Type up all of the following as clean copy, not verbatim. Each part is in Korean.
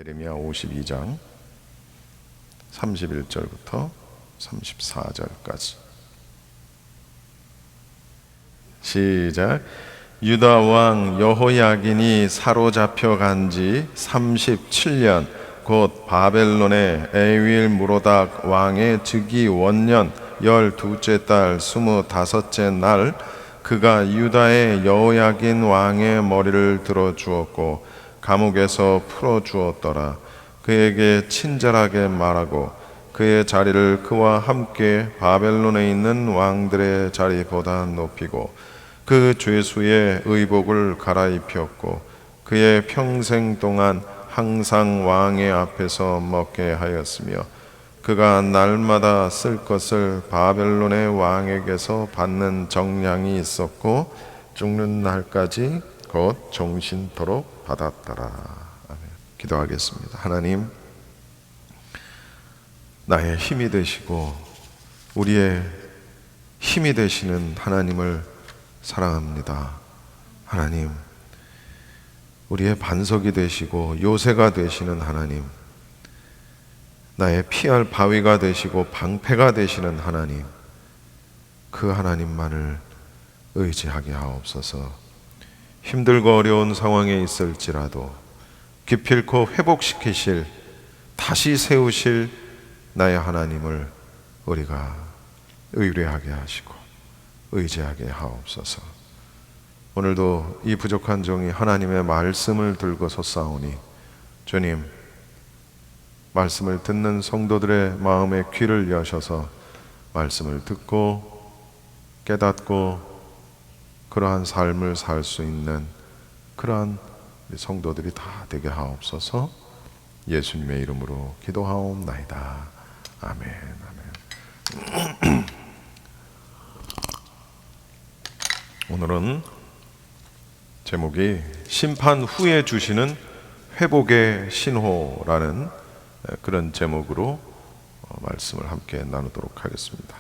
예레미야 52장 31절부터 34절까지 시작. 유다 왕 여호야긴이 사로잡혀 간 지 37년 곧 바벨론의 에윌무로닥 왕의 즉위 원년 12째 달 25째 날 그가 유다의 여호야긴 왕의 머리를 들어 주었고 감옥에서 풀어 주었더라. 그에게 친절하게 말하고 그의 자리를 그와 함께 바벨론에 있는 왕들의 자리보다 높이고 그 죄수의 의복을 갈아입혔고 그의 평생 동안 항상 왕의 앞에서 먹게 하였으며 그가 날마다 쓸 것을 바벨론의 왕에게서 받는 정량이 있었고 죽는 날까지 곧 종신토록 받았더라. 아멘. 기도하겠습니다. 하나님, 나의 힘이 되시고 우리의 힘이 되시는 하나님을 사랑합니다. 하나님, 우리의 반석이 되시고 요새가 되시는 하나님, 나의 피할 바위가 되시고 방패가 되시는 하나님, 그 하나님만을 의지하게 하옵소서. 힘들고 어려운 상황에 있을지라도 기필코 회복시키실, 다시 세우실 나의 하나님을 우리가 의뢰하게 하시고 의지하게 하옵소서. 오늘도 이 부족한 종이 하나님의 말씀을 들고 섰사오니 주님, 말씀을 듣는 성도들의 마음의 귀를 여셔서 말씀을 듣고 깨닫고 그러한 삶을 살 수 있는 그러한 성도들이 다 되게 하옵소서. 예수님의 이름으로 기도하옵나이다. 아멘. 아멘. 오늘은 제목이 심판 후에 주시는 회복의 신호라는 그런 제목으로 말씀을 함께 나누도록 하겠습니다.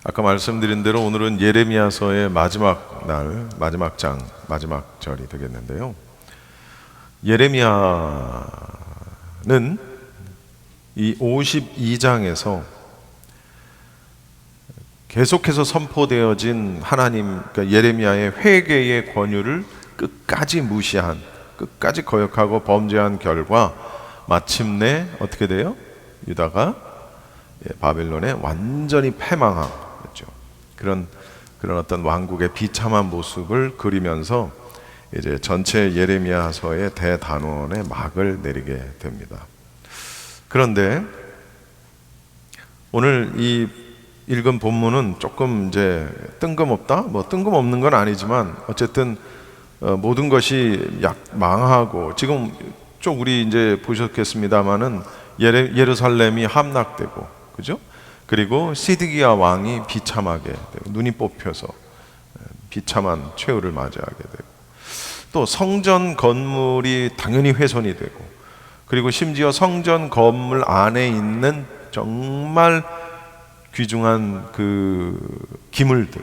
아까 말씀드린 대로 오늘은 예레미야서의 마지막 날, 마지막 장, 마지막 절이 되겠는데요. 예레미야는 이 52장에서 계속해서 선포되어진 하나님, 그러니까 예레미야의 회개의 권유를 끝까지 무시한, 끝까지 거역하고 범죄한 결과 마침내 어떻게 돼요? 유다가 바벨론에 완전히 패망한 거죠. 그런 어떤 왕국의 비참한 모습을 그리면서 이제 전체 예레미야서의 대단원의 막을 내리게 됩니다. 그런데 오늘 이 읽은 본문은 조금 이제 뜬금없다? 뭐 뜬금없는 건 아니지만 어쨌든 모든 것이 망하고 지금 쭉 우리 이제 보셨겠습니다마는 예루살렘이 함락되고, 그죠? 그리고 시드기야 왕이 비참하게 되고 눈이 뽑혀서 비참한 최후를 맞이하게 되고 또 성전 건물이 당연히 훼손이 되고 그리고 심지어 성전 건물 안에 있는 정말 귀중한 그 기물들,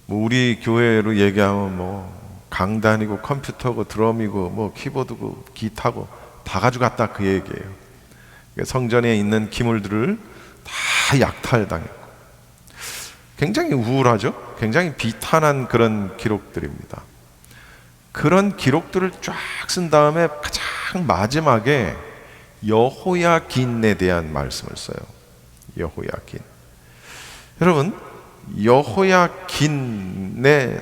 뭐 우리 교회로 얘기하면 뭐 강단이고 컴퓨터고 드럼이고 뭐 키보드고 기타고 다 가져갔다 그 얘기예요. 성전에 있는 기물들을 다 약탈당했고 굉장히 우울하죠. 굉장히 비탄한 그런 기록들입니다. 그런 기록들을 쫙 쓴 다음에 가장 마지막에 여호야긴에 대한 말씀을 써요. 여호야긴. 여러분, 여호야긴의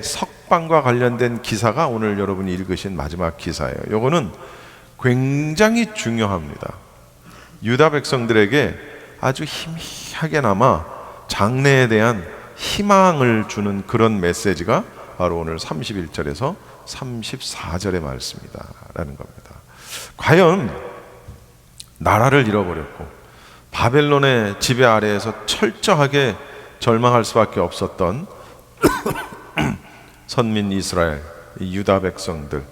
석방과 관련된 기사가 오늘 여러분이 읽으신 마지막 기사예요. 요거는 굉장히 중요합니다. 유다 백성들에게 아주 희미하게나마 장래에 대한 희망을 주는 그런 메시지가 바로 오늘 31절에서 34절의 말씀이다 라는 겁니다. 과연 나라를 잃어버렸고 바벨론의 지배 아래에서 철저하게 절망할 수밖에 없었던 선민 이스라엘, 유다 백성들,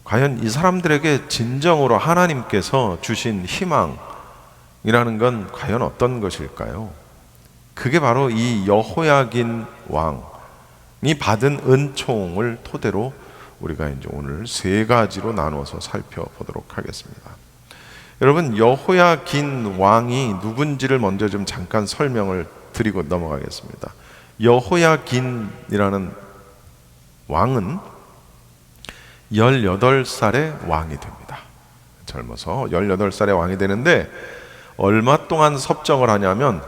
과연 이 사람들에게 진정으로 하나님께서 주신 희망이라는 건 과연 어떤 것일까요? 그게 바로 이 여호야긴 왕이 받은 은총을 토대로 우리가 이제 오늘 세 가지로 나눠서 살펴보도록 하겠습니다. 여러분, 여호야긴 왕이 누군지를 먼저 좀 잠깐 설명을 드리고 넘어가겠습니다. 여호야긴이라는 왕은 18살의 왕이 됩니다. 젊어서 18살의 왕이 되는데 얼마 동안 섭정을 하냐면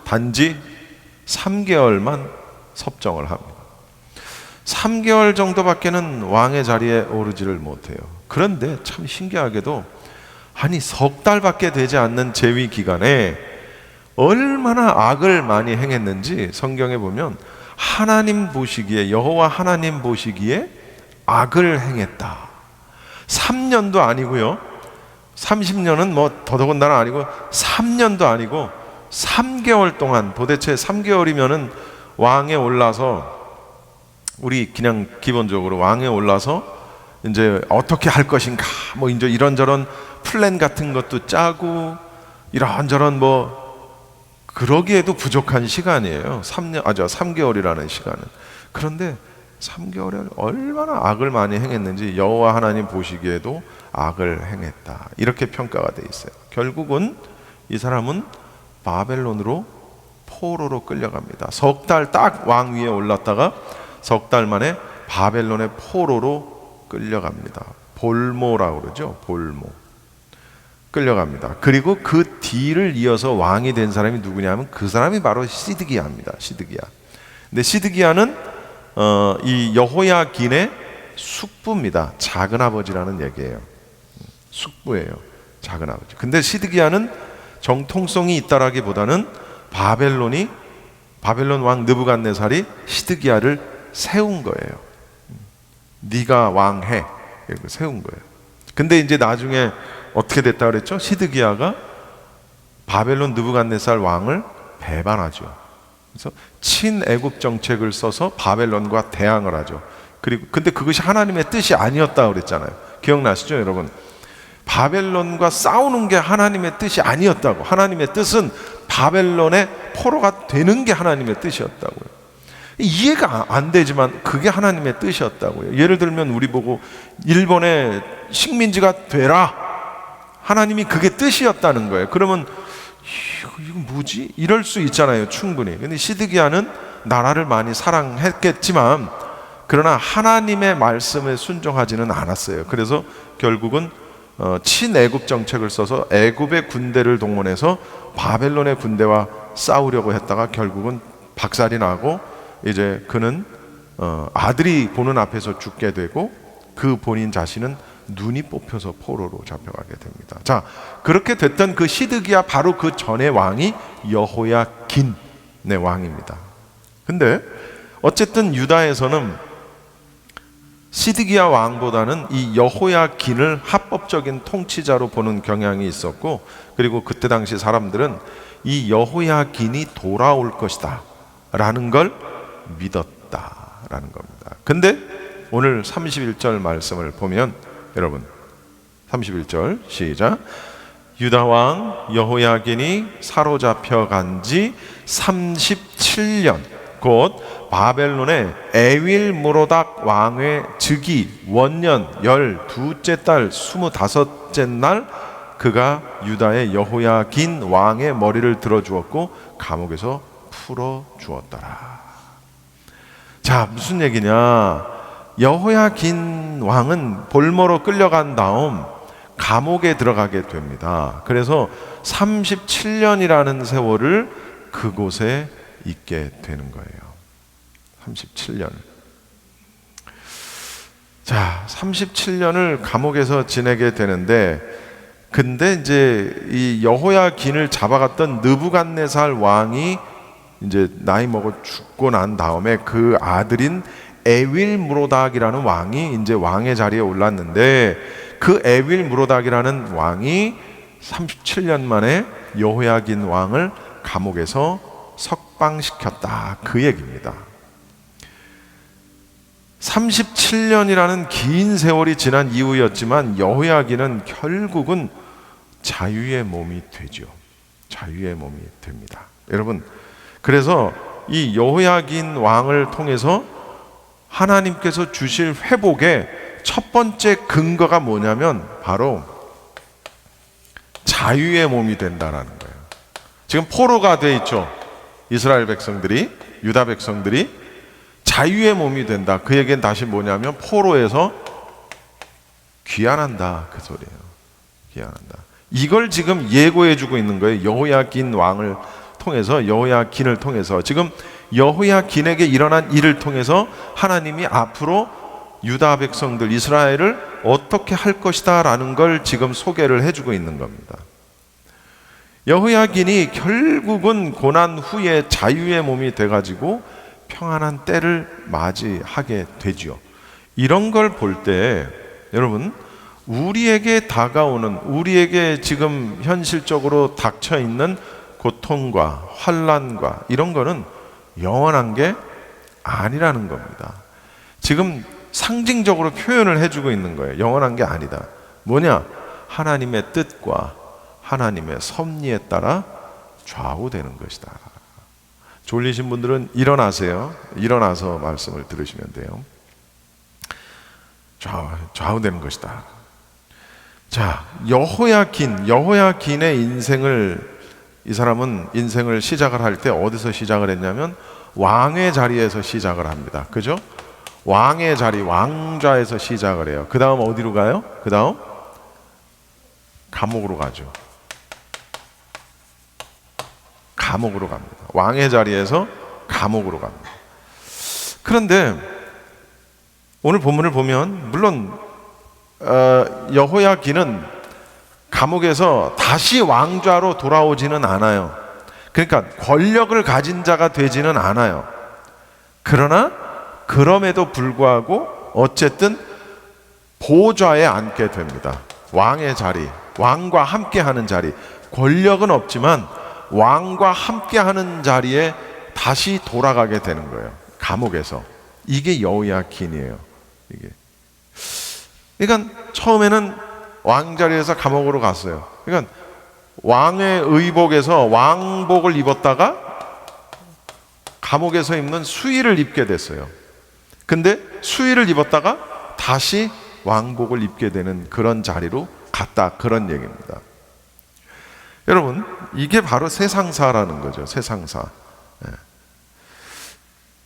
단지 3개월만 섭정을 합니다. 3개월 정도밖에는 왕의 자리에 오르지를 못해요. 그런데 참 신기하게도 아니 석 달밖에 되지 않는 재위 기간에 얼마나 악을 많이 행했는지 성경에 보면 하나님 보시기에, 여호와 하나님 보시기에 악을 행했다. 3년도 아니고요, 30년은 뭐 더더군다나 아니고 3년도 아니고 3개월 동안, 도대체 3개월이면은 왕에 올라서, 우리 그냥 기본적으로 왕에 올라서 이제 어떻게 할 것인가, 뭐 이제 이런저런 플랜 같은 것도 짜고 이런저런 뭐 그러기에도 부족한 시간이에요. 3개월이라는 시간은. 그런데 3개월에 얼마나 악을 많이 행했는지 여호와 하나님 보시기에도 악을 행했다, 이렇게 평가가 돼 있어요. 결국은 이 사람은 바벨론으로 포로로 끌려갑니다. 석 달 딱 왕 위에 올랐다가 석 달 만에 바벨론의 포로로 끌려갑니다. 볼모라고 그러죠. 볼모. 끌려갑니다. 그리고 그 뒤를 이어서 왕이 된 사람이 누구냐면 그 사람이 바로 시드기야입니다. 시드기야. 근데 시드기야는 이 여호야긴의 숙부입니다. 작은 아버지라는 얘기예요. 숙부예요. 작은 아버지. 근데 시드기야는 정통성이 있다라기보다는 바벨론 왕 느부갓네살이 시드기야를 세운 거예요. 네가 왕해, 이렇게 세운 거예요. 근데 이제 나중에 어떻게 됐다 그랬죠? 시드기야가 바벨론 느부갓네살 왕을 배반하죠. 그래서 친애굽 정책을 써서 바벨론과 대항을 하죠. 그리고 근데 그것이 하나님의 뜻이 아니었다 그랬잖아요. 기억나시죠, 여러분? 바벨론과 싸우는 게 하나님의 뜻이 아니었다고. 하나님의 뜻은 바벨론의 포로가 되는 게 하나님의 뜻이었다고요. 이해가 안 되지만 그게 하나님의 뜻이었다고요. 예를 들면 우리 보고 일본의 식민지가 되라, 하나님이 그게 뜻이었다는 거예요. 그러면 이거 뭐지? 이럴 수 있잖아요, 충분히. 근데 시드기야는 나라를 많이 사랑했겠지만 그러나 하나님의 말씀에 순종하지는 않았어요. 그래서 결국은 친애굽 정책을 써서 애굽의 군대를 동원해서 바벨론의 군대와 싸우려고 했다가 결국은 박살이 나고 이제 그는 아들이 보는 앞에서 죽게 되고 그 본인 자신은 눈이 뽑혀서 포로로 잡혀가게 됩니다. 자, 그렇게 됐던 그 시드기야 바로 그 전의 왕이 여호야긴의 왕입니다. 근데 어쨌든 유다에서는 시드기야 왕보다는 이 여호야긴을 합법적인 통치자로 보는 경향이 있었고, 그리고 그때 당시 사람들은 이 여호야긴이 돌아올 것이다 라는 걸 믿었다라는 겁니다. 근데 오늘 31절 말씀을 보면 여러분, 31절 시작. 유다 왕 여호야긴이 사로잡혀 간 지 37년 곧 바벨론의 에윌므로닥 왕의 즉위 원년 12째 달 25째 날 그가 유다의 여호야긴 왕의 머리를 들어주었고 감옥에서 풀어주었더라. 자, 무슨 얘기냐? 여호야긴 왕은 볼모로 끌려간 다음 감옥에 들어가게 됩니다. 그래서 37년이라는 세월을 그곳에 있게 되는 거예요. 37년. 자, 37년을 감옥에서 지내게 되는데, 근데 이제 이 여호야긴을 잡아갔던 느부갓네살 왕이 이제 나이 먹어 죽고 난 다음에 그 아들인 에윌므로닥이라는 왕이 이제 왕의 자리에 올랐는데, 그 에윌므로닥이라는 왕이 37년 만에 여호야긴 왕을 감옥에서 석방시켰다, 그 얘기입니다. 37년이라는 긴 세월이 지난 이후였지만 여호야긴은 결국은 자유의 몸이 되죠. 자유의 몸이 됩니다. 여러분, 그래서 이 여호야긴 왕을 통해서 하나님께서 주실 회복의 첫 번째 근거가 뭐냐면 바로 자유의 몸이 된다라는 거예요. 지금 포로가 돼 있죠. 이스라엘 백성들이, 유다 백성들이 자유의 몸이 된다. 그 얘기는 다시 뭐냐면 포로에서 귀환한다, 그 소리예요. 귀환한다. 이걸 지금 예고해 주고 있는 거예요. 여호야긴 왕을 통해서, 여호야긴을 통해서. 지금 여호야긴에게 일어난 일을 통해서 하나님이 앞으로 유다 백성들, 이스라엘을 어떻게 할 것이다 라는 걸 지금 소개를 해주고 있는 겁니다. 여호야긴이 결국은 고난 후에 자유의 몸이 돼가지고 평안한 때를 맞이하게 되지요. 이런 걸 볼 때 여러분, 우리에게 다가오는, 우리에게 지금 현실적으로 닥쳐 있는 고통과 환난과 이런 거는 영원한 게 아니라는 겁니다. 지금 상징적으로 표현을 해주고 있는 거예요. 영원한 게 아니다. 뭐냐? 하나님의 뜻과 하나님의 섭리에 따라 좌우되는 것이다. 졸리신 분들은 일어나세요. 일어나서 말씀을 들으시면 돼요. 좌우되는 것이다. 자, 여호야긴의 인생을, 이 사람은 인생을 시작을 할 때 어디서 시작을 했냐면 왕의 자리에서 시작을 합니다. 그죠? 왕의 자리, 왕좌에서 시작을 해요. 그 다음 어디로 가요? 그 다음 감옥으로 가죠. 감옥으로 갑니다. 왕의 자리에서 감옥으로 갑니다. 그런데 오늘 본문을 보면 물론 여호야긴은 감옥에서 다시 왕좌로 돌아오지는 않아요. 그러니까 권력을 가진 자가 되지는 않아요. 그러나 그럼에도 불구하고 어쨌든 보좌에 앉게 됩니다. 왕의 자리, 왕과 함께하는 자리. 권력은 없지만 왕과 함께하는 자리에 다시 돌아가게 되는 거예요. 감옥에서. 이게 여호야긴이에요. 이게. 그러니까 처음에는 왕자리에서 감옥으로 갔어요. 그러니까 왕의 의복에서 왕복을 입었다가 감옥에서 입는 수의를 입게 됐어요. 근데 수의를 입었다가 다시 왕복을 입게 되는 그런 자리로 갔다, 그런 얘기입니다. 여러분, 이게 바로 세상사라는 거죠. 세상사.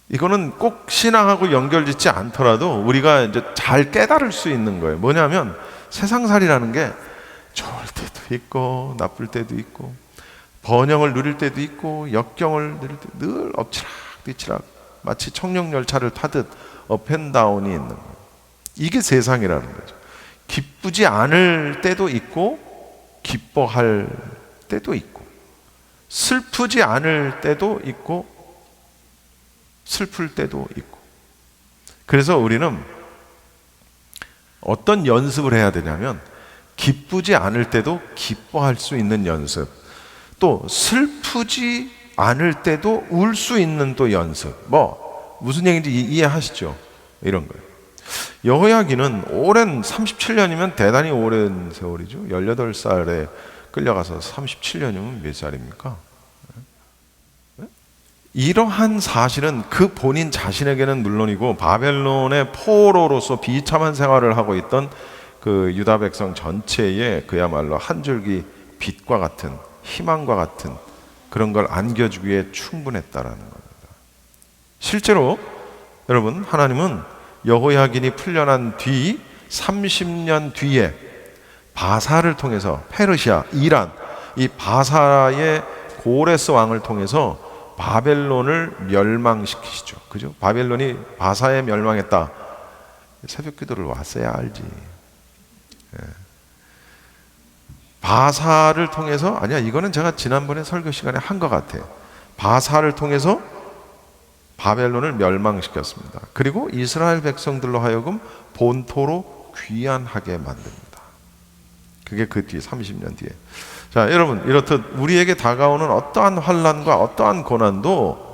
이거는 꼭 신앙하고 연결짓지 않더라도 우리가 이제 잘 깨달을 수 있는 거예요. 뭐냐면 세상살이라는 게 좋을 때도 있고 나쁠 때도 있고 번영을 누릴 때도 있고 역경을 누릴 때 늘 엎치락뒤치락 마치 청룡열차를 타듯 업앤다운이 있는 거예요. 이게 세상이라는 거죠. 기쁘지 않을 때도 있고 기뻐할 때도 있고 슬프지 않을 때도 있고 슬플 때도 있고. 그래서 우리는 어떤 연습을 해야 되냐면 기쁘지 않을 때도 기뻐할 수 있는 연습, 또 슬프지 않을 때도 울 수 있는 또 연습. 무슨 얘기인지 이해하시죠? 이런 거예요. 여호야긴은 오랜 37년이면 대단히 오랜 세월이죠. 18살에 끌려가서 37년이면 몇 살입니까? 이러한 사실은 그 본인 자신에게는 물론이고 바벨론의 포로로서 비참한 생활을 하고 있던 그 유다 백성 전체에 그야말로 한 줄기 빛과 같은 희망과 같은 그런 걸 안겨주기에 충분했다라는 겁니다. 실제로 여러분, 하나님은 여호야긴이 풀려난 뒤 30년 뒤에 바사를 통해서 페르시아, 이란, 이 바사의 고레스 왕을 통해서 바벨론을 멸망시키시죠. 그죠? 바벨론이 바사에 멸망했다. 새벽 기도를 왔어야 알지. 바사를 통해서, 아니야, 이거는 제가 지난번에 설교 시간에 한 것 같아. 바사를 통해서 바벨론을 멸망시켰습니다. 그리고 이스라엘 백성들로 하여금 본토로 귀환하게 만듭니다. 그게 그 뒤 30년 뒤에. 자, 여러분, 이렇듯 우리에게 다가오는 어떠한 환난과 어떠한 고난도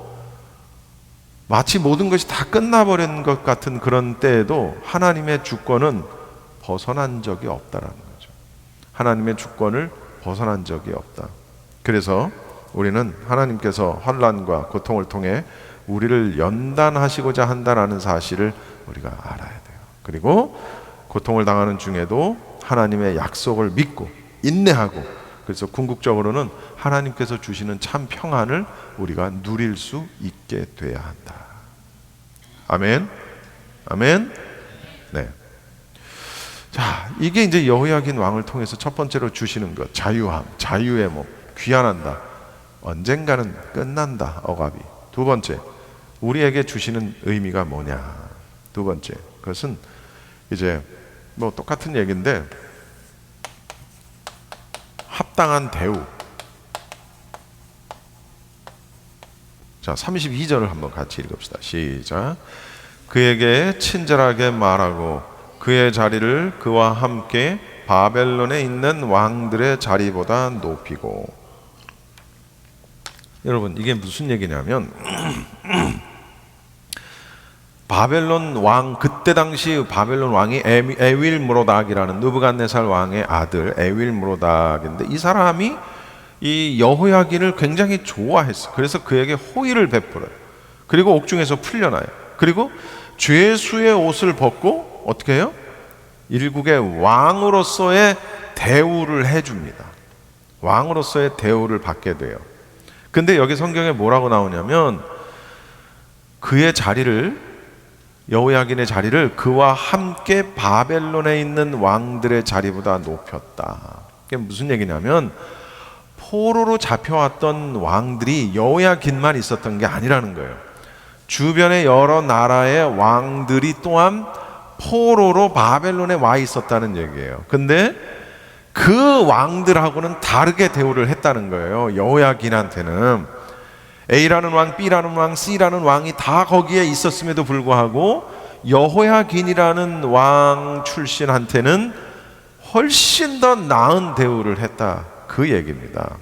마치 모든 것이 다 끝나버린 것 같은 그런 때에도 하나님의 주권은 벗어난 적이 없다라는 거죠. 하나님의 주권을 벗어난 적이 없다. 그래서 우리는 하나님께서 환난과 고통을 통해 우리를 연단하시고자 한다는 사실을 우리가 알아야 돼요. 그리고 고통을 당하는 중에도 하나님의 약속을 믿고 인내하고, 그래서 궁극적으로는 하나님께서 주시는 참 평안을 우리가 누릴 수 있게 돼야 한다. 아멘. 아멘. 네. 자, 이게 이제 여호야긴 왕을 통해서 첫 번째로 주시는 것, 자유함, 자유의 몸, 귀환한다, 언젠가는 끝난다, 억압이. 두 번째, 우리에게 주시는 의미가 뭐냐. 두 번째, 그것은 이제 뭐 똑같은 얘기인데 합당한 대우. 자, 32절을 한번 같이 읽읍시다. 시작. 그에게 친절하게 말하고 그의 자리를 그와 함께 바벨론에 있는 왕들의 자리보다 높이고. 여러분, 이게 무슨 얘기냐면 바벨론 왕, 그때 당시 바벨론 왕이 에윌므로닥이라는 느부갓네살 왕의 아들 에윌므로닥인데, 이 사람이 이 여호야긴을 굉장히 좋아했어. 그래서 그에게 호의를 베풀어요. 그리고 옥중에서 풀려나요. 그리고 죄수의 옷을 벗고 어떻게 해요? 일국의 왕으로서의 대우를 해줍니다. 왕으로서의 대우를 받게 돼요. 근데 여기 성경에 뭐라고 나오냐면 그의 자리를, 여호야긴의 자리를 그와 함께 바벨론에 있는 왕들의 자리보다 높였다. 이게 무슨 얘기냐면 포로로 잡혀왔던 왕들이 여호야긴만 있었던 게 아니라는 거예요. 주변의 여러 나라의 왕들이 또한 포로로 바벨론에 와 있었다는 얘기예요. 근데 그 왕들하고는 다르게 대우를 했다는 거예요. 여호야긴한테는 A라는 왕, B라는 왕, C라는 왕이 다 거기에 있었음에도 불구하고 여호야긴이라는 왕 출신한테는 훨씬 더 나은 대우를 했다, 그 얘기입니다.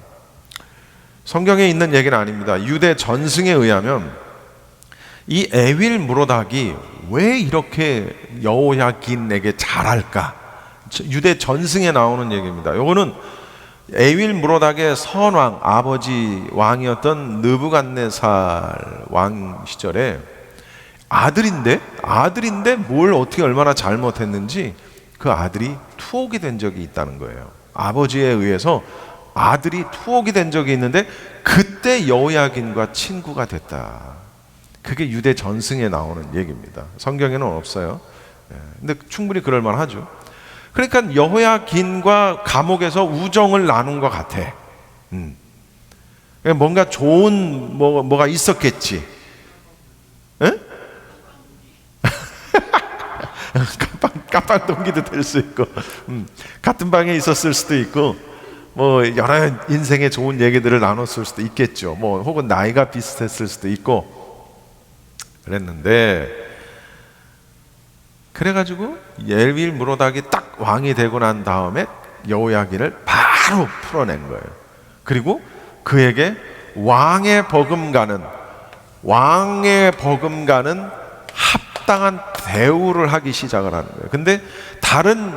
성경에 있는 얘기는 아닙니다. 유대 전승에 의하면 이 에윌므로닥이 왜 이렇게 여호야긴에게 잘할까? 유대 전승에 나오는 얘기입니다. 이거는 에윌므로닥의 선왕, 아버지 왕이었던 느부갓네살 왕 시절에 아들인데 뭘 어떻게 얼마나 잘못했는지 그 아들이 투옥이 된 적이 있다는 거예요. 아버지에 의해서 아들이 투옥이 된 적이 있는데 그때 여호야긴과 친구가 됐다. 그게 유대 전승에 나오는 얘기입니다. 성경에는 없어요. 근데 충분히 그럴 만하죠. 그러니까 여호야긴과 감옥에서 우정을 나눈 것 같아. 뭔가 좋은 뭐가 있었겠지. 깜빵 동기도 될 수 있고, 같은 방에 있었을 수도 있고, 뭐 여러 인생의 좋은 얘기들을 나눴을 수도 있겠죠. 뭐 혹은 나이가 비슷했을 수도 있고 그랬는데, 그래가지고 에윌므로닥이 딱 왕이 되고 난 다음에 여호야긴을 바로 풀어낸 거예요. 그리고 그에게 왕의 버금가는 합당한 대우를 하기 시작을 하는 거예요. 근데 다른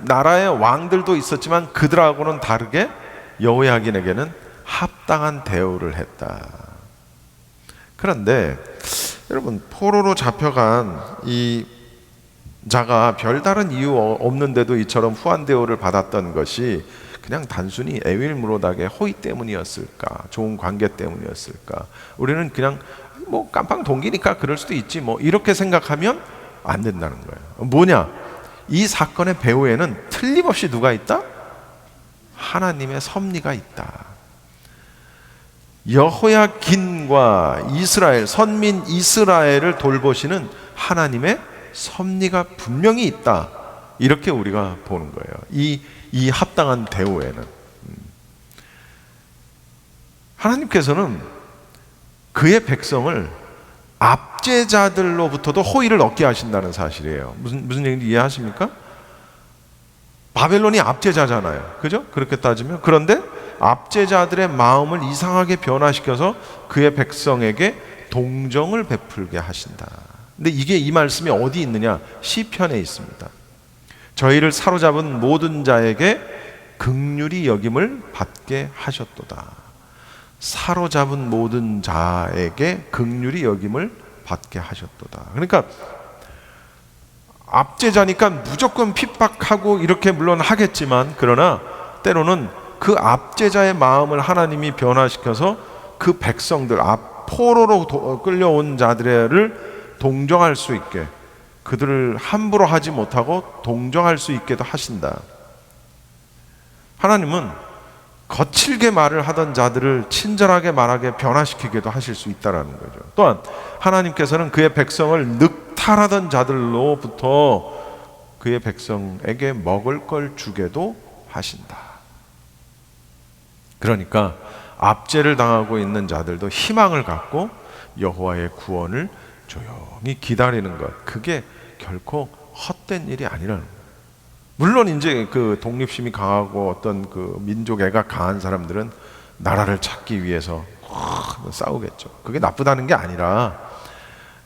나라의 왕들도 있었지만 그들하고는 다르게 여호야긴에게는 합당한 대우를 했다. 그런데 여러분, 포로로 잡혀간 이 자가 별다른 이유 없는데도 이처럼 후한 대우를 받았던 것이 그냥 단순히 에윌므로닥의 호의 때문이었을까? 좋은 관계 때문이었을까? 우리는 그냥 뭐 깜빵 동기니까 그럴 수도 있지 뭐 이렇게 생각하면 안 된다는 거예요. 뭐냐? 이 사건의 배후에는 틀림없이 누가 있다? 하나님의 섭리가 있다. 여호야긴과 이스라엘, 선민 이스라엘을 돌보시는 하나님의 섭리가 분명히 있다. 이렇게 우리가 보는 거예요. 이 합당한 대우에는 하나님께서는 그의 백성을 압제자들로부터도 호의를 얻게 하신다는 사실이에요. 무슨 얘기인지 이해하십니까? 바벨론이 압제자잖아요. 그죠? 그렇게 따지면. 그런데 압제자들의 마음을 이상하게 변화시켜서 그의 백성에게 동정을 베풀게 하신다. 근데 이 말씀이 어디 있느냐? 시편에 있습니다. 저희를 사로잡은 모든 자에게 긍휼히 여김을 받게 하셨도다. 사로잡은 모든 자에게 긍휼히 여김을 받게 하셨도다. 그러니까 압제자니까 무조건 핍박하고 이렇게 물론 하겠지만, 그러나 때로는 그 압제자의 마음을 하나님이 변화시켜서 그 백성들, 포로로 끌려온 자들을 동정할 수 있게, 그들을 함부로 하지 못하고 동정할 수 있게도 하신다. 하나님은 거칠게 말을 하던 자들을 친절하게 말하게 변화시키기도 하실 수 있다는 거죠. 또한 하나님께서는 그의 백성을 늑탈하던 자들로부터 그의 백성에게 먹을 걸 주게도 하신다. 그러니까 압제를 당하고 있는 자들도 희망을 갖고 여호와의 구원을 조용히 기다리는 것, 그게 결코 헛된 일이 아니라는 거예요. 물론 이제 그 독립심이 강하고 어떤 그 민족애가 강한 사람들은 나라를 찾기 위해서 싸우겠죠. 그게 나쁘다는 게 아니라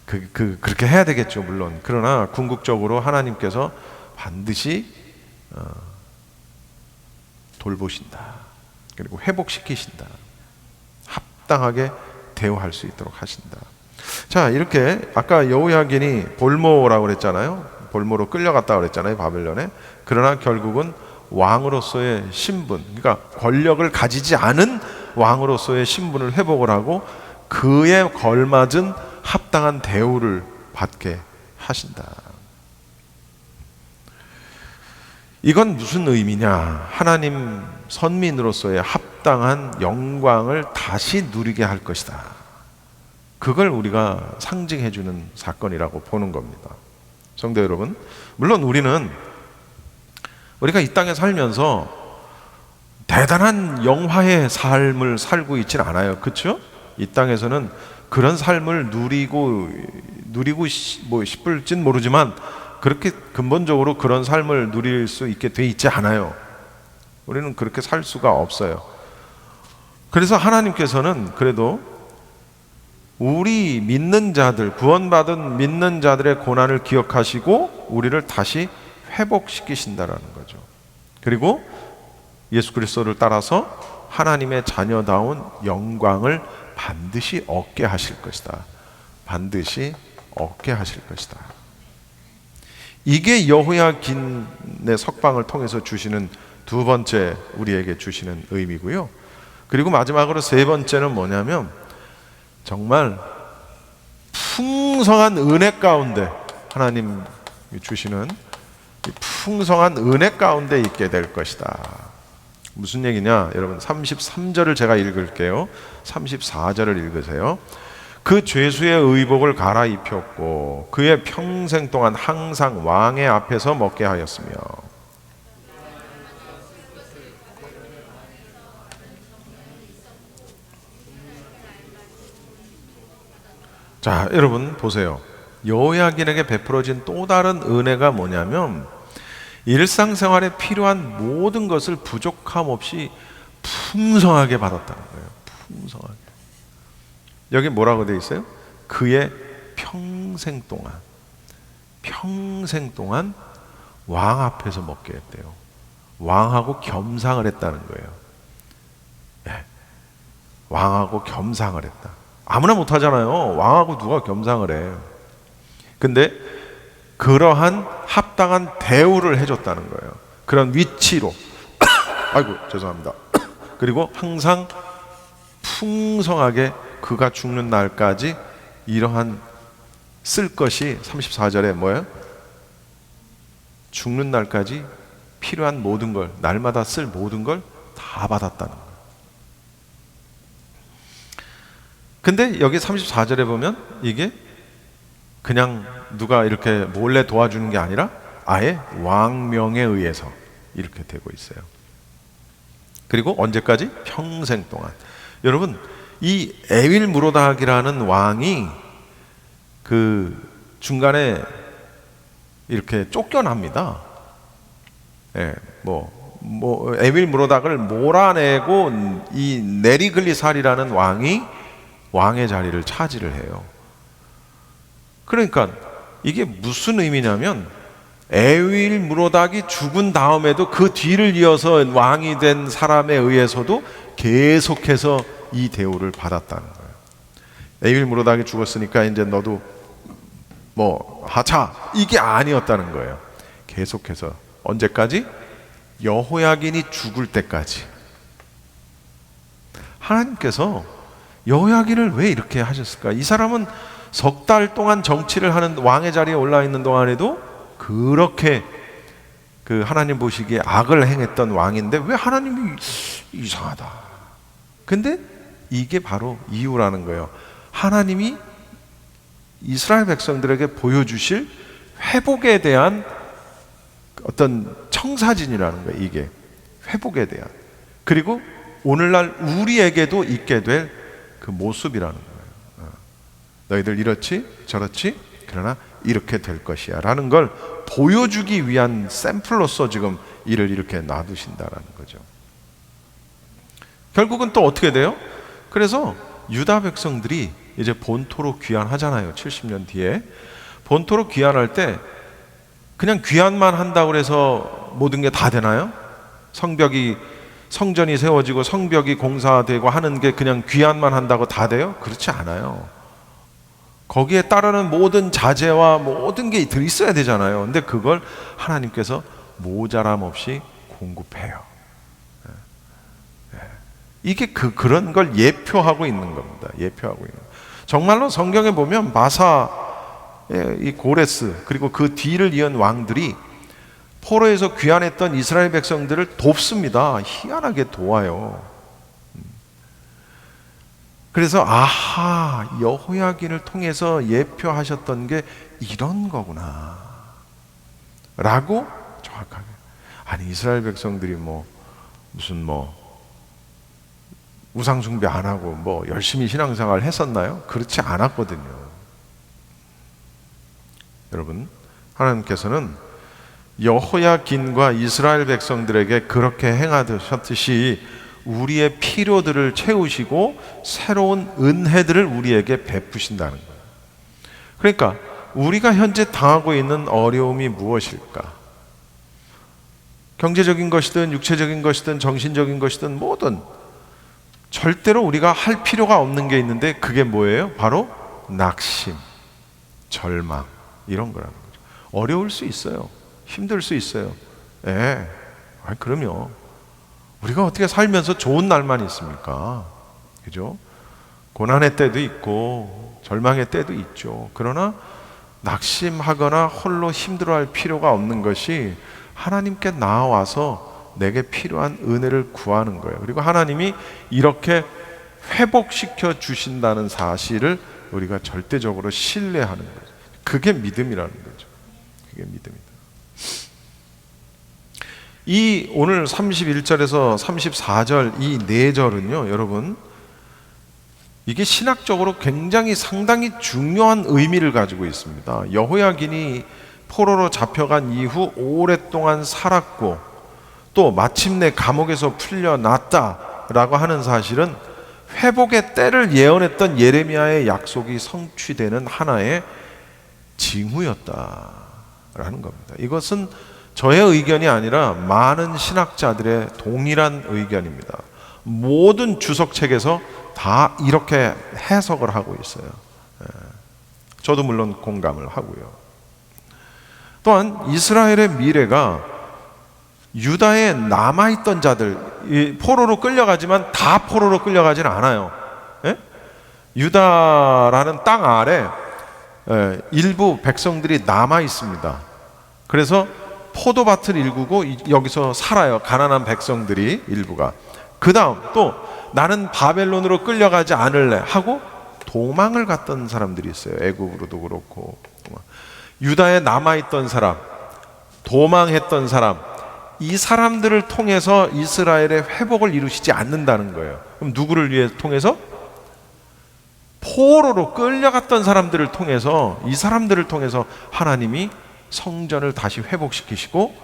그렇게 해야 되겠죠, 물론. 그러나 궁극적으로 하나님께서 반드시 돌보신다. 그리고 회복시키신다. 합당하게 대우할 수 있도록 하신다. 자, 이렇게 아까 여호야긴이 볼모라고 그랬잖아요. 볼모로 끌려갔다 그랬잖아요, 바벨론에. 그러나 결국은 왕으로서의 신분, 그러니까 권력을 가지지 않은 왕으로서의 신분을 회복을 하고 그에 걸맞은 합당한 대우를 받게 하신다. 이건 무슨 의미냐? 하나님 선민으로서의 합당한 영광을 다시 누리게 할 것이다. 그걸 우리가 상징해 주는 사건이라고 보는 겁니다. 성도 여러분, 물론 우리가 이 땅에 살면서 대단한 영화의 삶을 살고 있지는 않아요. 그렇죠? 이 땅에서는 그런 삶을 누리고 싶을진 모르지만 그렇게 근본적으로 그런 삶을 누릴 수 있게 돼 있지 않아요. 우리는 그렇게 살 수가 없어요. 그래서 하나님께서는 그래도 우리 믿는 자들, 구원받은 믿는 자들의 고난을 기억하시고 우리를 다시 회복시키신다라는 거죠. 그리고 예수 그리스도를 따라서 하나님의 자녀다운 영광을 반드시 얻게 하실 것이다. 반드시 얻게 하실 것이다. 이게 여호야긴의 석방을 통해서 주시는 두 번째 우리에게 주시는 의미고요. 그리고 마지막으로 세 번째는 뭐냐면 정말 풍성한 은혜 가운데 하나님 주시는 풍성한 은혜 가운데 있게 될 것이다. 무슨 얘기냐? 여러분 33절을 제가 읽을게요. 34절을 읽으세요. 그 죄수의 의복을 갈아입혔고 그의 평생 동안 항상 왕의 앞에서 먹게 하였으며. 자, 여러분 보세요. 여호야긴에게 베풀어진 또 다른 은혜가 뭐냐면 일상생활에 필요한 모든 것을 부족함 없이 풍성하게 받았다는 거예요. 풍성하게. 여기 뭐라고 되어 있어요? 그의 평생 동안 왕 앞에서 먹게 했대요. 왕하고 겸상을 했다는 거예요. 네. 왕하고 겸상을 했다. 아무나 못하잖아요. 왕하고 누가 겸상을 해. 근데 그러한 합당한 대우를 해줬다는 거예요. 그런 위치로. 아이고 죄송합니다. 그리고 항상 풍성하게 그가 죽는 날까지 이러한 쓸 것이 34절에 뭐예요? 죽는 날까지 필요한 모든 걸, 날마다 쓸 모든 걸 다 받았다는 거예요. 근데 여기 34절에 보면 이게 그냥 누가 이렇게 몰래 도와주는 게 아니라 아예 왕명에 의해서 이렇게 되고 있어요. 그리고 언제까지? 평생 동안. 여러분, 이 에윌 무로닥이라는 왕이 그 중간에 이렇게 쫓겨납니다. 예, 에윌 무로닥을 몰아내고 이 네리글리살이라는 왕이 왕의 자리를 차지를 해요. 그러니까 이게 무슨 의미냐면 에윌 무로닥이 죽은 다음에도 그 뒤를 이어서 왕이 된 사람에 의해서도 계속해서 이 대우를 받았다는 거예요. 에빌무로닥이 죽었으니까 이제 너도 뭐 하차, 이게 아니었다는 거예요. 계속해서 언제까지? 여호야긴이 죽을 때까지. 하나님께서 여호야긴을 왜 이렇게 하셨을까? 이 사람은 석 달 동안 정치를 하는 왕의 자리에 올라 있는 동안에도 그렇게 그 하나님 보시기에 악을 행했던 왕인데 왜 하나님이 이상하다. 근데 이게 바로 이유라는 거예요. 하나님이 이스라엘 백성들에게 보여주실 회복에 대한 어떤 청사진이라는 거예요. 이게 회복에 대한, 그리고 오늘날 우리에게도 있게 될 그 모습이라는 거예요. 너희들 이렇지 저렇지 그러나 이렇게 될 것이야 라는 걸 보여주기 위한 샘플로서 지금 이를 이렇게 놔두신다라는 거죠. 결국은 또 어떻게 돼요? 그래서 유다 백성들이 이제 본토로 귀환하잖아요. 70년 뒤에 본토로 귀환할 때 그냥 귀환만 한다고 해서 모든 게 다 되나요? 성전이 세워지고 성벽이 공사되고 하는 게 그냥 귀환만 한다고 다 돼요? 그렇지 않아요. 거기에 따르는 모든 자재와 모든 게 있어야 되잖아요. 근데 그걸 하나님께서 모자람 없이 공급해요. 이게 그런 걸 예표하고 있는 겁니다. 예표하고 있는. 정말로 성경에 보면 마사의 이 고레스 그리고 그 뒤를 이은 왕들이 포로에서 귀환했던 이스라엘 백성들을 돕습니다. 희한하게 도와요. 그래서 아하, 여호야긴을 통해서 예표하셨던 게 이런 거구나 라고 정확하게. 아니 이스라엘 백성들이 무슨 우상숭배 안 하고 열심히 신앙생활 했었나요? 그렇지 않았거든요. 여러분, 하나님께서는 여호야긴과 이스라엘 백성들에게 그렇게 행하셨듯이 우리의 필요들을 채우시고 새로운 은혜들을 우리에게 베푸신다는 거예요. 그러니까 우리가 현재 당하고 있는 어려움이 무엇일까? 경제적인 것이든 육체적인 것이든 정신적인 것이든 뭐든 절대로 우리가 할 필요가 없는 게 있는데 그게 뭐예요? 바로 낙심, 절망 이런 거라는 거죠. 어려울 수 있어요. 힘들 수 있어요. 그럼요. 우리가 어떻게 살면서 좋은 날만 있습니까? 그죠? 고난의 때도 있고 절망의 때도 있죠. 그러나 낙심하거나 홀로 힘들어할 필요가 없는 것이 하나님께 나와서 내게 필요한 은혜를 구하는 거예요. 그리고 하나님이 이렇게 회복시켜 주신다는 사실을 우리가 절대적으로 신뢰하는 거죠. 그게 믿음이라는 거죠. 그게 믿음이다. 이 오늘 31절에서 34절 이 4절은요, 여러분, 이게 신학적으로 굉장히 상당히 중요한 의미를 가지고 있습니다. 여호야긴이 포로로 잡혀간 이후 오랫동안 살았고 또 마침내 감옥에서 풀려났다라고 하는 사실은 회복의 때를 예언했던 예레미야의 약속이 성취되는 하나의 징후였다라는 겁니다. 이것은 저의 의견이 아니라 많은 신학자들의 동일한 의견입니다. 모든 주석책에서 다 이렇게 해석을 하고 있어요. 저도 물론 공감을 하고요. 또한 이스라엘의 미래가 유다에 남아있던 자들, 포로로 끌려가지만 다 포로로 끌려가지는 않아요. 유다라는 땅 아래 일부 백성들이 남아 있습니다. 그래서 포도밭을 일구고 여기서 살아요. 가난한 백성들이 일부가. 그 다음 또 나는 바벨론으로 끌려가지 않을래 하고 도망을 갔던 사람들이 있어요. 애굽으로도 그렇고. 유다에 남아있던 사람, 도망했던 사람, 이 사람들을 통해서 이스라엘의 회복을 이루시지 않는다는 거예요. 그럼 누구를 위해 통해서? 포로로 끌려갔던 사람들을 통해서, 이 사람들을 통해서 하나님이 성전을 다시 회복시키시고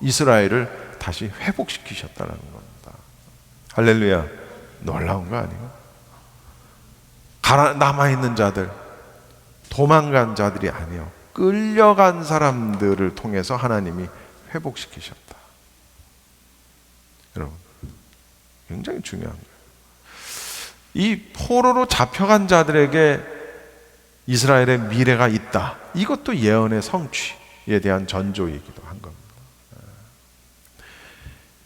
이스라엘을 다시 회복시키셨다는 겁니다. 할렐루야. 놀라운 거 아니에요? 남아있는 자들, 도망간 자들이 아니요, 끌려간 사람들을 통해서 하나님이 회복시키셨다. 여러분, 굉장히 중요한 거예요. 이 포로로 잡혀간 자들에게 이스라엘의 미래가 있다. 이것도 예언의 성취에 대한 전조이기도 한 겁니다.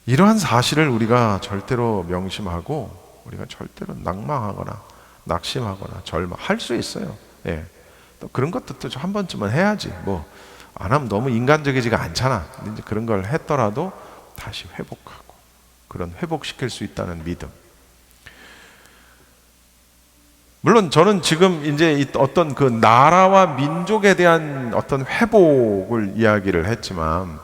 이러한 사실을 우리가 절대로 명심하고 우리가 절대로 낭망하거나 낙심하거나 절망할 수 있어요. 예. 또 그런 것도 한 번쯤은 해야지. 뭐 안 하면 너무 인간적이지가 않잖아. 이제 그런 걸 했더라도 다시 회복하고 그런 회복시킬 수 있다는 믿음. 물론 저는 지금 이제 어떤 그 나라와 민족에 대한 어떤 회복을 이야기를 했지만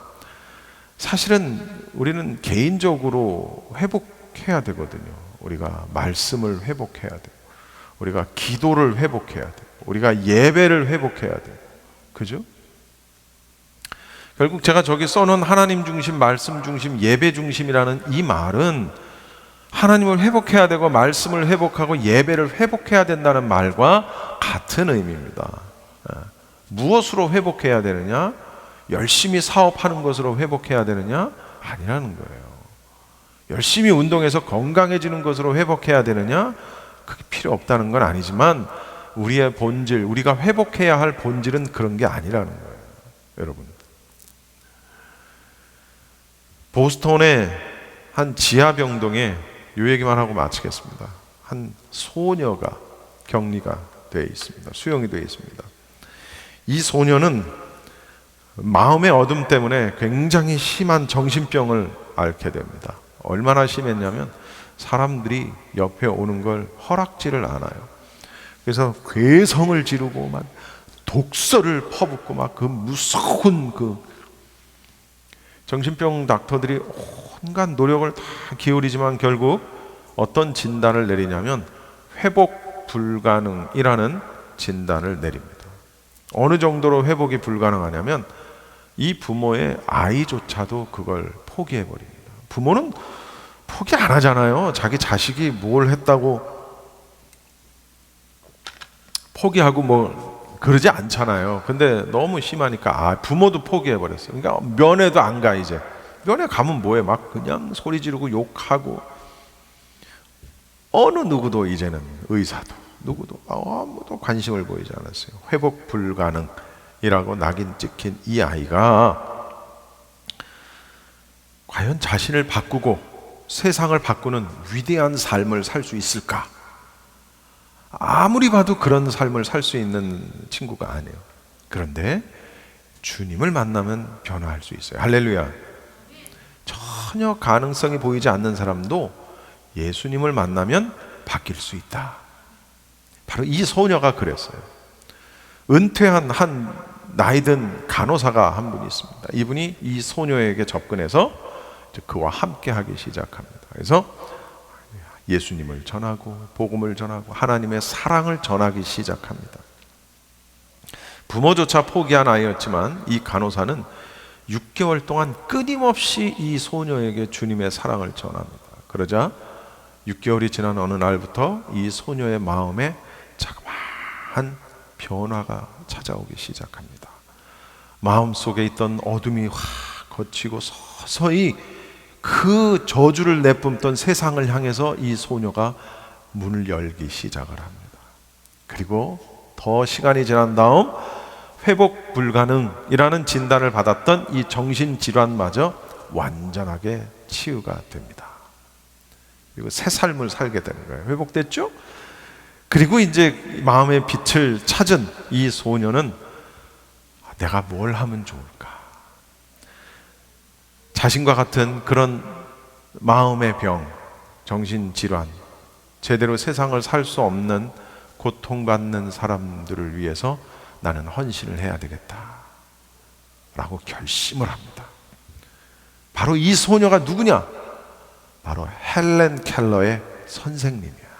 사실은 우리는 개인적으로 회복해야 되거든요. 우리가 말씀을 회복해야 돼요. 우리가 기도를 회복해야 돼요. 우리가 예배를 회복해야 돼요. 그죠? 결국 제가 저기 써놓은 하나님 중심, 말씀 중심, 예배 중심이라는 이 말은 하나님을 회복해야 되고 말씀을 회복하고 예배를 회복해야 된다는 말과 같은 의미입니다. 무엇으로 회복해야 되느냐? 열심히 사업하는 것으로 회복해야 되느냐? 아니라는 거예요. 열심히 운동해서 건강해지는 것으로 회복해야 되느냐? 그게 필요 없다는 건 아니지만 우리의 본질, 우리가 회복해야 할 본질은 그런 게 아니라는 거예요. 여러분, 보스턴의 한 지하병동에 이 얘기만 하고 마치겠습니다. 한 소녀가 격리가 되어 있습니다. 수용이 되어 있습니다. 이 소녀는 마음의 어둠 때문에 굉장히 심한 정신병을 앓게 됩니다. 얼마나 심했냐면 사람들이 옆에 오는 걸 허락지를 않아요. 그래서 괴성을 지르고 막 독서를 퍼붓고 막 그 무서운 그 정신병 닥터들이 온갖 노력을 다 기울이지만 결국 어떤 진단을 내리냐면 회복 불가능이라는 진단을 내립니다. 어느 정도로 회복이 불가능하냐면 이 부모의 아이조차도 그걸 포기해버립니다. 부모는 포기 안 하잖아요. 자기 자식이 뭘 했다고 포기하고 뭐 그러지 않잖아요. 근데 너무 심하니까 부모도 포기해버렸어요. 그러니까 면회도 안 가. 이제 면회 가면 뭐해? 막 그냥 소리 지르고 욕하고. 어느 누구도 이제는 의사도 누구도 아무도 관심을 보이지 않았어요. 회복 불가능이라고 낙인 찍힌 이 아이가 과연 자신을 바꾸고 세상을 바꾸는 위대한 삶을 살 수 있을까? 아무리 봐도 그런 삶을 살 수 있는 친구가 아니에요. 그런데 주님을 만나면 변화할 수 있어요. 할렐루야. 전혀 가능성이 보이지 않는 사람도 예수님을 만나면 바뀔 수 있다. 바로 이 소녀가 그랬어요. 은퇴한 한 나이든 간호사가 한 분이 있습니다. 이분이 이 소녀에게 접근해서 그와 함께 하기 시작합니다. 그래서 예수님을 전하고 복음을 전하고 하나님의 사랑을 전하기 시작합니다. 부모조차 포기한 아이였지만 이 간호사는 6개월 동안 끊임없이 이 소녀에게 주님의 사랑을 전합니다. 그러자 6개월이 지난 어느 날부터 이 소녀의 마음에 자그마한 변화가 찾아오기 시작합니다. 마음속에 있던 어둠이 확 걷히고 서서히 그 저주를 내뿜던 세상을 향해서 이 소녀가 문을 열기 시작을 합니다. 그리고 더 시간이 지난 다음 회복 불가능이라는 진단을 받았던 이 정신질환마저 완전하게 치유가 됩니다. 그리고 새 삶을 살게 되는 거예요. 회복됐죠? 그리고 이제 마음의 빛을 찾은 이 소녀는 내가 뭘 하면 좋을까? 자신과 같은 그런 마음의 병, 정신질환, 제대로 세상을 살 수 없는 고통받는 사람들을 위해서 나는 헌신을 해야 되겠다 라고 결심을 합니다. 바로 이 소녀가 누구냐? 바로 헬렌 켈러의 선생님이야.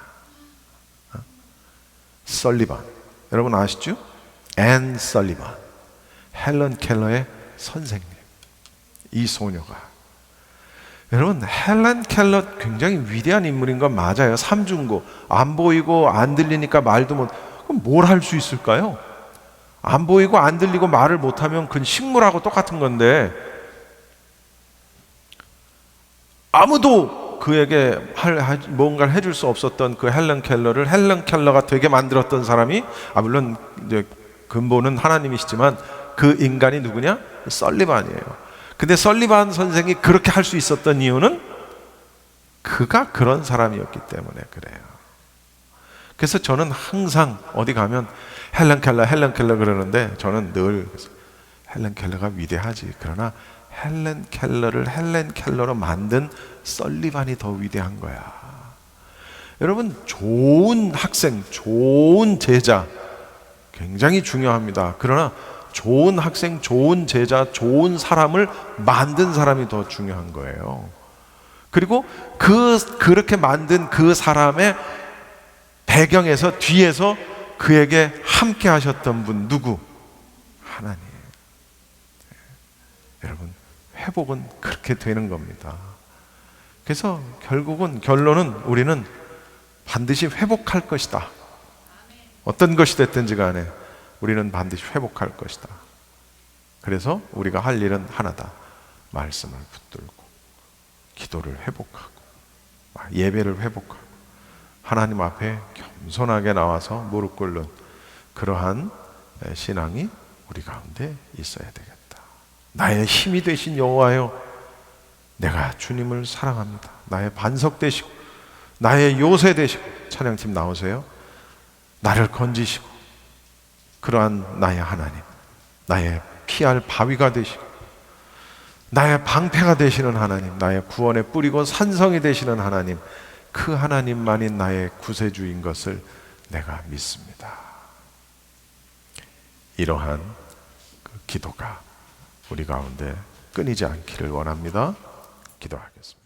설리반. 여러분 아시죠? 앤 설리반. 헬렌 켈러의 선생님. 이 소녀가. 여러분, 헬렌 켈러 굉장히 위대한 인물인 건 맞아요. 삼중고. 안 보이고 안 들리니까 말도 못. 그럼 뭘 할 수 있을까요? 안 보이고 안 들리고 말을 못하면 그건 식물하고 똑같은 건데 아무도 그에게 뭔가를 해줄 수 없었던 그 헬렌 켈러를 헬렌 켈러가 되게 만들었던 사람이, 물론 이제 근본은 하나님이시지만 그 인간이 누구냐? 설리반이에요. 근데 설리반 선생이 그렇게 할 수 있었던 이유는 그가 그런 사람이었기 때문에 그래요. 그래서 저는 항상 어디 가면 헬렌 켈러 그러는데, 저는 늘 헬렌 켈러가 위대하지, 그러나 헬렌 켈러를 헬렌 켈러로 만든 설리반이 더 위대한 거야. 여러분, 좋은 학생, 좋은 제자 굉장히 중요합니다. 그러나 좋은 학생, 좋은 제자, 좋은 사람을 만든 사람이 더 중요한 거예요. 그리고 그렇게 만든 그 사람의 배경에서, 뒤에서 그에게 함께 하셨던 분 누구? 하나님. 여러분, 회복은 그렇게 되는 겁니다. 그래서 결론은 우리는 반드시 회복할 것이다. 어떤 것이 됐든지 간에 우리는 반드시 회복할 것이다. 그래서 우리가 할 일은 하나다. 말씀을 붙들고 기도를 회복하고 예배를 회복하고 하나님 앞에 겸손하게 나와서 무릎 꿇는 그러한 신앙이 우리 가운데 있어야 되겠다. 나의 힘이 되신 여호와여, 내가 주님을 사랑합니다. 나의 반석 되시고 나의 요새 되시고, 찬양팀 나오세요. 나를 건지시고 그러한 나의 하나님, 나의 피할 바위가 되시고 나의 방패가 되시는 하나님, 나의 구원의 뿌리고 산성이 되시는 하나님, 그 하나님만이 나의 구세주인 것을 내가 믿습니다. 이러한 그 기도가 우리 가운데 끊이지 않기를 원합니다. 기도하겠습니다.